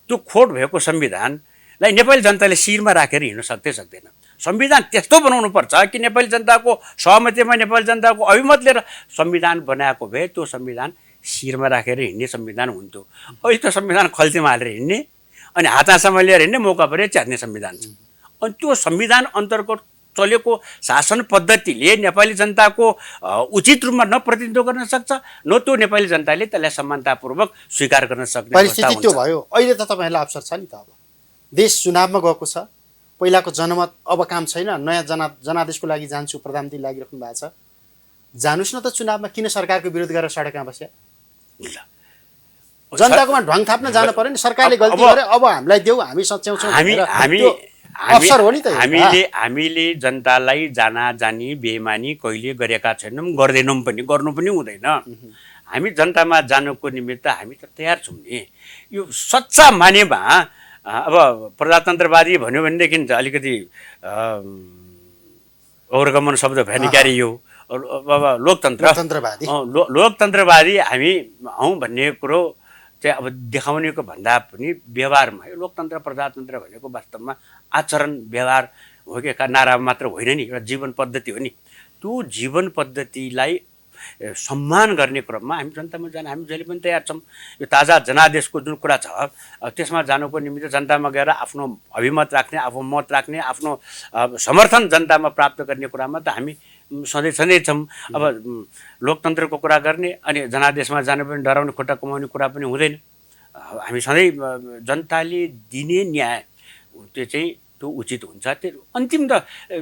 त्यो खोट भएको संविधानलाई नेपाली जनताले शिरमा राखेर हिँड्न सक्दैन। संविधान त्यस्तो बनाउनु पर्छ कि नेपाली जनताको सहमतिमा, नेपाली जनताको अभिमत लिएर संविधान बनाएको भए त्यो संविधान शिरमा राखेर हिँड्ने संविधान हुन्थ्यो। अहिले त्यो संविधान खल्तीमा हालेर हिँड्ने अनि हातासम्म लिएर हिँड्ने, मौका परे च्यात्ने संविधान छ। अनि त्यो संविधान अन्तर्गत चलेको शासन पद्धतिले नेपाली जनताको उचित रूपमा न प्रतिनिधित्व गर्न सक्छ, न त्यो नेपाली जनताले त्यसलाई समानतापूर्वक स्वीकार गर्न सक्ने परिस्थिति त्यो भयो। अहिले त तपाईँहरूलाई अवसर छ नि त। अब देश चुनावमा गएको छ, पहिलाको जनमत अब काम छैन, नयाँ जनादेशको लागि जान्छु प्रधानमन्त्री लागिराख्नु भएको छ। जानुस् न त चुनावमा, किन सरकारको विरोध गरेर सडकमा बस्या? जनताकोमा ढ्वाङ थाप्न जानु पर्यो नि। सरकारले गल्ती गरे, अब हामीलाई देऊ, हामी सच्याउँछौँ। अवसर हो नि त। हामीले जनतालाई जानी बेइमानी कहिले गरेका छैनौँ, गर्दैनौँ पनि, गर्नु पनि हुँदैन। हामी जनतामा जानुको निमित्त हामी त तयार छौँ नि। यो सच्चा मानेमा अब प्रजातन्त्रवादी भन्यो भनेदेखि अलिकति अवरगमन शब्द भ्यानिकारी यो अब लोकतन्त्रवादी हामी हौँ भन्ने कुरो चाहिँ अब देखाउनेको भन्दा पनि व्यवहारमा यो लोकतन्त्र प्रजातन्त्र भनेको वास्तवमा आचरण व्यवहार हो कि नारा मात्र होइन नि, एउटा जीवन पद्धति हो नि। त्यो जीवन पद्धतिलाई सम्मान गर्ने क्रममा हामी जनतामा जान हामी जहिले पनि तयार छौँ। यो ताजा जनादेशको जुन कुरा छ त्यसमा जानुको निमित्त जनतामा गएर आफ्नो अभिमत राख्ने, आफ्नो मत राख्ने, आफ्नो समर्थन जनतामा प्राप्त गर्ने कुरामा त हामी सधैँ छौँ। अब लोकतन्त्रको कुरा गर्ने अनि जनादेशमा जानु पनि डराउने, खुट्टा कमाउने कुरा पनि हुँदैन। हामी सधैँ जनताले दिने न्याय त्यो चाहिँ त्यो उचित हुन्छ। त्यो अन्तिम त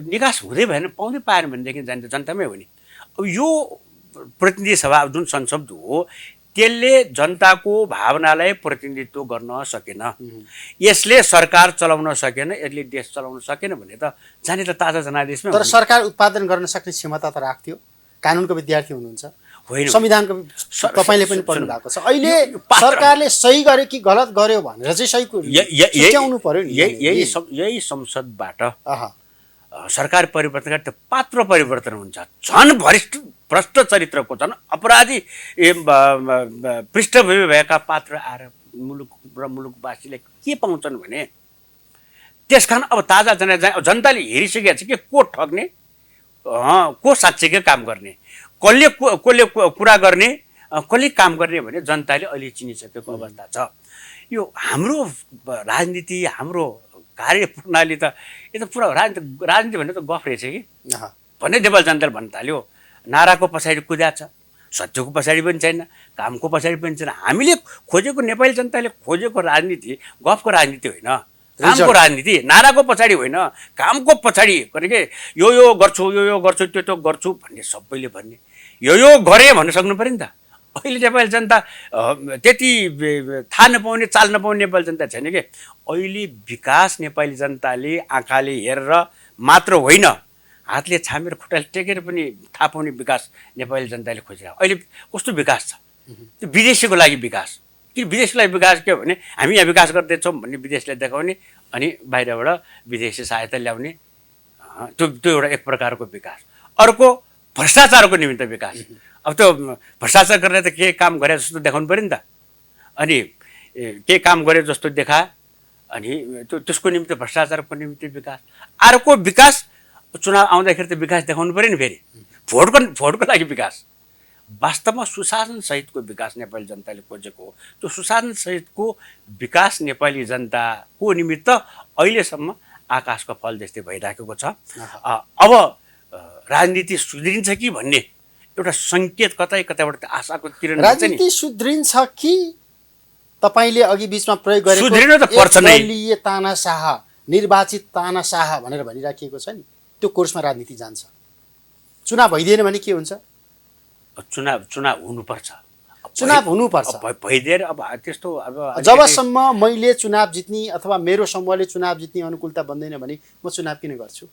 निकास हुँदै भएन, पाउँदै पाएन भनेदेखि जनतामै हो नि। अब यो प्रतिनिधि सभा जुन संसद हो त्यसले जनताको भावनालाई प्रतिनिधित्व गर्न सकेन, यसले सरकार चलाउन सकेन, यसले देश चलाउन सकेन भने त जाने त ताजा जनादेशमै। तर सरकार उत्पादन गर्न सक्ने क्षमता त राख्थ्यो। कानुनको विद्यार्थी हुनुहुन्छ, होइन संविधानको तपाईँले पनि पढ्नु भएको छ। अहिले सरकारले सही गर्यो कि गलत गर्यो भनेर चाहिँ सही सुझाउनु पर्यो नि। यही संसदबाट सरकार परिवर्तन गर्दा पात्र परिवर्तन हुन्छ। झन् भ्रष्ट चरित्रको, झन् अपराधी पृष्ठभूमि भएका पात्र आएर मुलुक र मुलुकवासीले के पाउँछन् भने त्यसकारण अब ताजा जनताले हेरिसकेको छ कि को ठग्ने, को साँच्चैकै काम गर्ने, कसले कुरा गर्ने, कसले काम गर्ने भने जनताले अहिले चिनिसकेको अवस्था छ। यो हाम्रो राजनीति, हाम्रो कार्यप्रणाली त यो त पुरा राजनीति भन्ने त गफ रहेछ कि भन्ने नेपाली जनताले भन्न थाल्यो। नाराको पछाडि कुद्या छ, सत्यको पछाडि पनि छैन, कामको पछाडि पनि छैन। हामीले खोजेको, नेपाली जनताले खोजेको राजनीति गफको राजनीति होइन, कामको राजनीति, नाराको पछाडि होइन, कामको पछाडि के यो गर्छु, यो गर्छु, त्यो गर्छु भन्ने सबैले भन्ने, यो गरेँ भन्न सक्नु पऱ्यो नि त। अहिले नेपाली जनता त्यति थाहा नपाउने, चाल नपाउने नेपाली जनता छैन कि। अहिले विकास नेपाली जनताले आँखाले हेरेर मात्र होइन, हातले छामेर खुट्टाले टेकेर पनि थाहा पाउने विकास नेपाली जनताले खोजिरहेको। अहिले कस्तो विकास छ, त्यो विदेशीको लागि विकास। कि विदेशको लागि विकास के हो भने हामी यहाँ विकास गर्दैछौँ भन्ने विदेशलाई देखाउने अनि बाहिरबाट विदेशी सहायता ल्याउने, त्यो एउटा एक प्रकारको विकास। अर्को भ्रष्टाचारको निमित्त विकास। अब त्यो भ्रष्टाचार गरेर त के काम गरे जस्तो देखाउनु पऱ्यो नि त। अनि के काम गरे जस्तो देखा अनि त्यसको निमित्त भ्रष्टाचारको निमित्त विकास। अर्को विकास चुनाव आउँदाखेरि त विकास देखाउनु पऱ्यो नि फेरि, भोटको लागि विकास। वास्तवमा सुशासन सहितको विकास नेपाली जनताले खोजेको हो। त्यो सुशासन सहितको विकास नेपाली जनताको निमित्त अहिलेसम्म आकाशको फल जस्तै भइराखेको छ। अब राजनीति सुध्रिन्छ कि भन्ने एउटा सङ्केत कतैबाट आशाको किरण राजनीति सुध्रिन्छ कि तपाईँले अघि बिचमा प्रयोग गरेको सुध्रिन त पर्छ नै, दलीय तानाशाह, निर्वाचित तानाशाह भनेर भनिराखिएको छ नि, त्यो कोर्समा राजनीति जान्छ। चुनाव भइदिएन भने के हुन्छ? चुनाव हुनुपर्छ, चुनाव हुनुपर्छ। भइदिएर अब त्यस्तो अब जबसम्म मैले चुनाव जित्ने अथवा मेरो समूहले चुनाव जित्ने अनुकूलता बन्दैन भने म चुनाव किन गर्छु?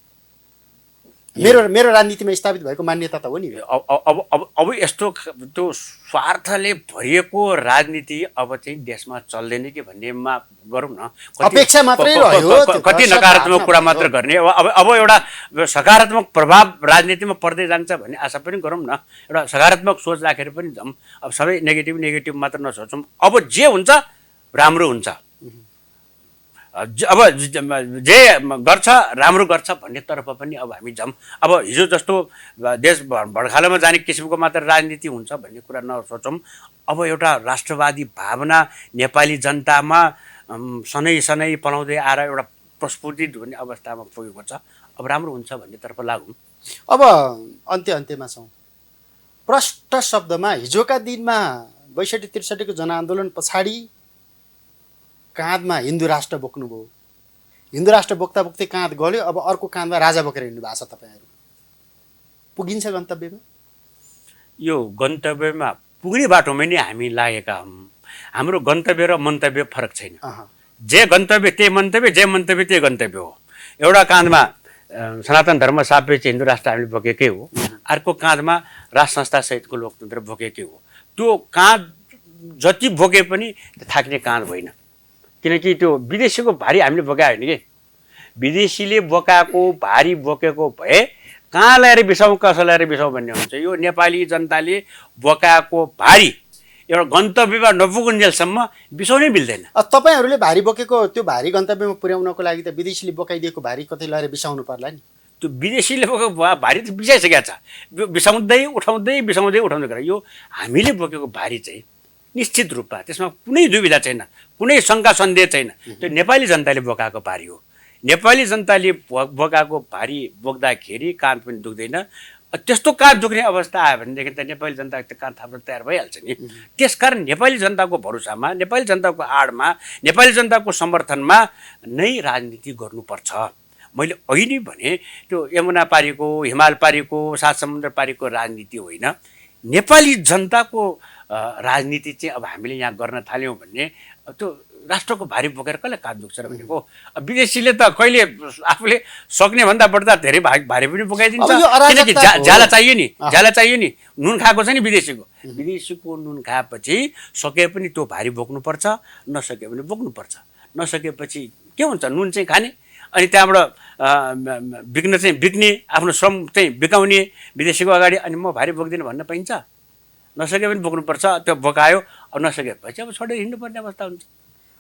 मेरो राजनीतिमा स्थापित भएको मान्यता त हो नि। अब यस्तो त्यो स्वार्थले भरिएको राजनीति अब चाहिँ देशमा चल्दैन कि भन्नेमा गरौँ न। अपेक्षा मात्रै रह्यो, कति नकारात्मक कुरा मात्र गर्ने। अब एउटा सकारात्मक प्रभाव राजनीतिमा पर्दै जान्छ भन्ने आशा पनि गरौँ न। एउटा सकारात्मक सोच राखेर पनि जाउँ। अब सबै नेगेटिभ मात्र नसोचौँ। अब जे हुन्छ राम्रो हुन्छ, अब जे गर्छ राम्रो गर्छ भन्नेतर्फ पनि अब हामी जाउँ। अब हिजो जस्तो देश भड्खालोमा जाने किसिमको मात्र राजनीति हुन्छ भन्ने कुरा नसोचौँ। अब एउटा राष्ट्रवादी भावना नेपाली जनतामा सनै पलाउँदै आएर एउटा प्रस्फुटित हुने अवस्थामा पुगेको छ। अब राम्रो हुन्छ भन्नेतर्फ लागौँ। अब अन्त्यमा छौँ। प्रष्ट शब्दमा हिजोका दिनमा ६२-६३को जनआन्दोलन पछाडि काँधमा हिन्दू राष्ट्र बोक्नुभयो। हिन्दू राष्ट्र बोक्दा बोक्दै काँध गल्यो, अब अर्को काँधमा राजा बोकेर हिँड्नु भएको छ तपाईँहरू। पुगिन्छ गन्तव्यमा? यो गन्तव्यमा पुग्ने बाटोमै नै हामी लागेका हौँ। हाम्रो गन्तव्य र मन्तव्य फरक छैन। जे गन्तव्य त्यही मन्तव्य, जे मन्तव्य त्यही गन्तव्य हो। एउटा काँधमा सनातन धर्म सापेक्ष हिन्दू राष्ट्र हामीले बोकेकै हो, अर्को काँधमा राष्ट्र संस्था सहितको लोकतन्त्र बोकेकै हो। त्यो काँध जति बोके पनि थाक्ने काँध होइन। किनकि त्यो विदेशीको भारी हामीले बोकायो होइन कि। विदेशीले बोकाएको भारी बोकेको भए कहाँ ल्याएर बिसाउँ, कसो ल्याएर बिसाउँ भन्ने हुन्छ। यो नेपाली जनताले बोकाएको भारी एउटा गन्तव्यमा नपुगुन्जेलसम्म बिसाउनै मिल्दैन। तपाईँहरूले भारी बोकेको त्यो भारी गन्तव्यमा पुर्याउनको लागि त विदेशीले बोकाइदिएको भारी कतै ल्याएर बिसाउनु पर्ला नि। त्यो विदेशीले बोकेको भारी त बिसाइसकेको छ, बिसाउँदै उठाउँदै गरेर यो हामीले बोकेको भारी चाहिँ निश्चित रूपमा त्यसमा कुनै दुविधा छैन, कुनै शङ्का सन्देह छैन। त्यो नेपाली जनताले बोकाएको भारी हो। नेपाली जनताले बोकाएको भारी बोक्दाखेरि काँध पनि दुख्दैन। त्यस्तो काँध दुख्ने अवस्था आयो भनेदेखि त नेपाली जनता त्यो काँध थाप्न तयार भइहाल्छ नि। त्यसकारण नेपाली जनताको भरोसामा, नेपाली जनताको आडमा, नेपाली जनताको समर्थनमा नै राजनीति गर्नुपर्छ। मैले अघि नै भने त्यो यमुना पारीको, हिमाल पारीको, सात समुद्र पारीको राजनीति होइन, नेपाली जनताको राजनीति चाहिँ अब हामीले यहाँ गर्न थाल्यौँ भने त्यो राष्ट्रको भारी बोकेर कसले काँध दुख्छ र भनेको। विदेशीले त कहिले आफूले सक्ने भन्दा बढ्दा धेरै भारी पनि बोकाइदिन्छ। किनकि ज्याला चाहियो नि, नुन खाएको छ नि विदेशीको नुन खाएपछि सके पनि त्यो भारी बोक्नुपर्छ, नसके पनि बोक्नुपर्छ। नसकेपछि के हुन्छ, नुन चाहिँ खाने अनि त्यहाँबाट बिक्ने, आफ्नो श्रम चाहिँ बिकाउने विदेशीको अगाडि, अनि म भारी बोक्दिनँ भन्न पाइन्छ? नसके पनि बोक्नुपर्छ। त्यो बोकायो, अब नसकेपछि अब छोडेर हिँड्नुपर्ने अवस्था हुन्छ।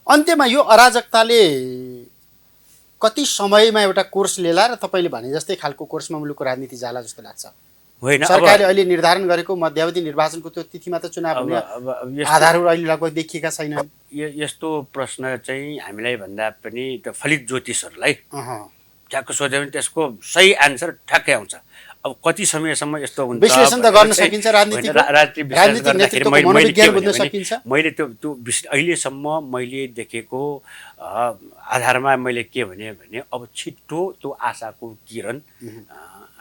अन्त्यमा यो अराजकताले कति समयमा एउटा कोर्स लिएला र तपाईँले भने जस्तै खालको कोर्समा मुलुकको राजनीति जाला जस्तो लाग्छ? होइन, सरकारले अहिले निर्धारण गरेको मध्यावधि निर्वाचनको त्यो तिथिमा त चुनाव हुने आधारहरू अहिले लगभग देखिएका छैनन्। यस्तो प्रश्न चाहिँ हामीलाई भन्दा पनि त्यो फलित ज्योतिषहरूलाई ठ्याक्क सोध्यो भने त्यसको सही एन्सर ठ्याक्कै आउँछ। अब कति समयसम्म यस्तो हुन्छ विश्लेषण त गर्न भनेर सकिन्छ होइन, राजनीतिको राजनीतिक विश्लेषण राजनीतिक गर्दाखेरि नेतृत्वको मैले के मनोविज्ञान भने बुझ्न भने सकिन्छ। मैले त्यो अहिलेसम्म मैले देखेको आधारमा मैले के भने अब छिट्टो त्यो आशाको किरण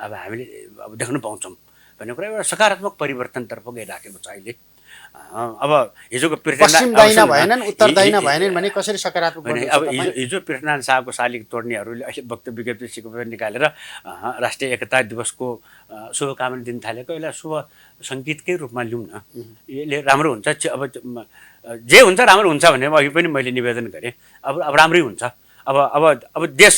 अब हामीले अब देख्न पाउँछौँ भन्ने कुरा एउटा सकारात्मक परिवर्तनतर्फ गइराखेको छ अहिले। अब हिजोको पश्चिम दाहिना भएनन् उत्तर दाहिना भएनन् भने कसरी सकारात्मक भने अब हिजो पृथ्वीनारायण शाहको शालिग तोड्नेहरूले अहिले वक्तव्य विज्ञप्ति सिकेर निकालेर राष्ट्रिय एकता दिवसको शुभकामना दिन थालेको यसलाई शुभ सङ्केतकै रूपमा लिउँ न, यसले राम्रो हुन्छ। अब जे हुन्छ राम्रो हुन्छ भन्ने अघि पनि मैले निवेदन गरेँ। अब राम्रै हुन्छ। अब देश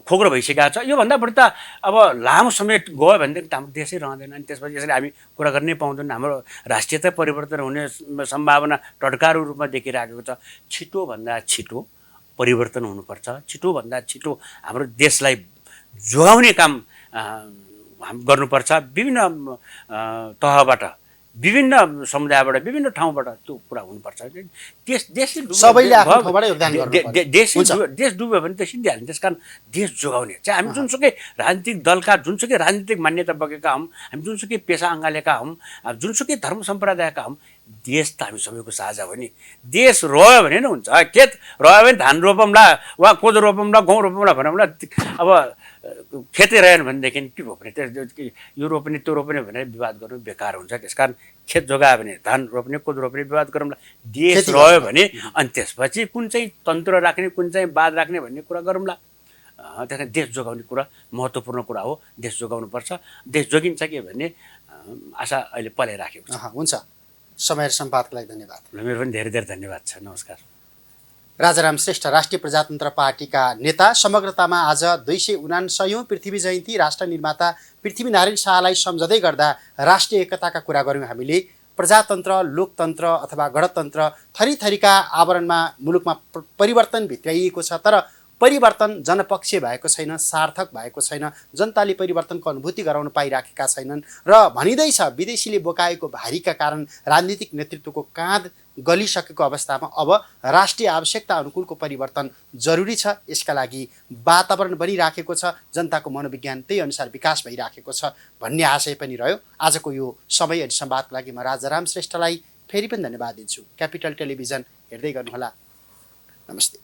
खोक्रो भइसकेको छ। योभन्दा बढी त अब लामो समय गयो भनेदेखि त हाम्रो देशै रहँदैन। अनि त्यसपछि यसरी हामी कुरा गर्नै पाउँदैन। हाम्रो राष्ट्रियता परिवर्तन हुने सम्भावना टटकारो रूपमा देखिराखेको छ। छिटोभन्दा छिटो परिवर्तन हुनुपर्छ। छिटोभन्दा छिटो हाम्रो देशलाई जोगाउने काम गर्नुपर्छ। विभिन्न तहबाट, विभिन्न समुदायबाट, विभिन्न ठाउँबाट त्यो कुरा हुनुपर्छ। देशले सबैले आफ्नो ठाउँबाट योगदान गर्नुपर्छ। देश डुब्यो भने त सिद्धिहाल्छ। त्यस कारण देश जोगाउने चाहिँ हामी जुनसुकै राजनीतिक दलका, जुनसुकै राजनीतिक मान्यता बोकेका हौँ, हामी जुनसुकै पेसा अँगालेका हौँ, जुनसुकै धर्म सम्प्रदायका हौँ, देश त हामी सबैको साझा हो नि। देश रह्यो भने नै हुन्छ। खेत रह्यो भने धान रोपौँला वा कोदो रोपौँला, गहुँ रोपौँला भनौँला। अब खेतै रहेन भनेदेखि के भयो भने यो रोप्ने त्यो रोप्ने भनेर विवाद गर्नु बेकार हुन्छ। त्यस कारण खेत जोगायो भने धान रोप्ने कोदो रोप्ने विवाद गरौँला। देश रह्यो भने अनि त्यसपछि कुन चाहिँ तन्त्र राख्ने, कुन चाहिँ बाध राख्ने भन्ने कुरा गरौँला। त्यस कारण देश जोगाउने कुरा महत्त्वपूर्ण कुरा हो। देश जोगाउनुपर्छ। देश जोगिन्छ के भन्ने आशा अहिले पलाइराखेको छ। हुन्छ। समय र सम्वादको लागि धन्यवाद। मेरो पनि धेरै धेरै धन्यवाद छ। नमस्कार। राजाराम श्रेष्ठ राष्ट्रिय प्रजातन्त्र पार्टीका नेता। समग्रतामा आज 279औं पृथ्वी जयन्ती राष्ट्र निर्माता पृथ्वीनारायण शाहलाई सम्झँदै गर्दा राष्ट्रिय एकताका कुरा गऱ्यौँ हामीले। प्रजातन्त्र, लोकतन्त्र अथवा गणतन्त्र थरीथरीका आवरणमा मुलुकमा परिवर्तन भित्राइएको छ, तर परिवर्तन जनपक्षीय भएको छैन, सार्थक भएको छैन। जनताले परिवर्तनको अनुभूति गराउन पाइराखेका छैनन् र भनिँदैछ विदेशीले बोकाएको भारीका कारण राजनीतिक नेतृत्वको काँध गलिसकेको अवस्थामा अब राष्ट्रिय आवश्यकता अनुकूलको परिवर्तन जरुरी छ। यसका लागि वातावरण बनिराखेको छ। जनताको मनोविज्ञान त्यही अनुसार विकास भइराखेको छ भन्ने आशय पनि रह्यो। आजको यो समय अनि संवादको लागि म राजाराम श्रेष्ठलाई फेरि पनि धन्यवाद दिन्छु। क्यापिटल टेलिभिजन हेर्दै गर्नुहोला। नमस्ते।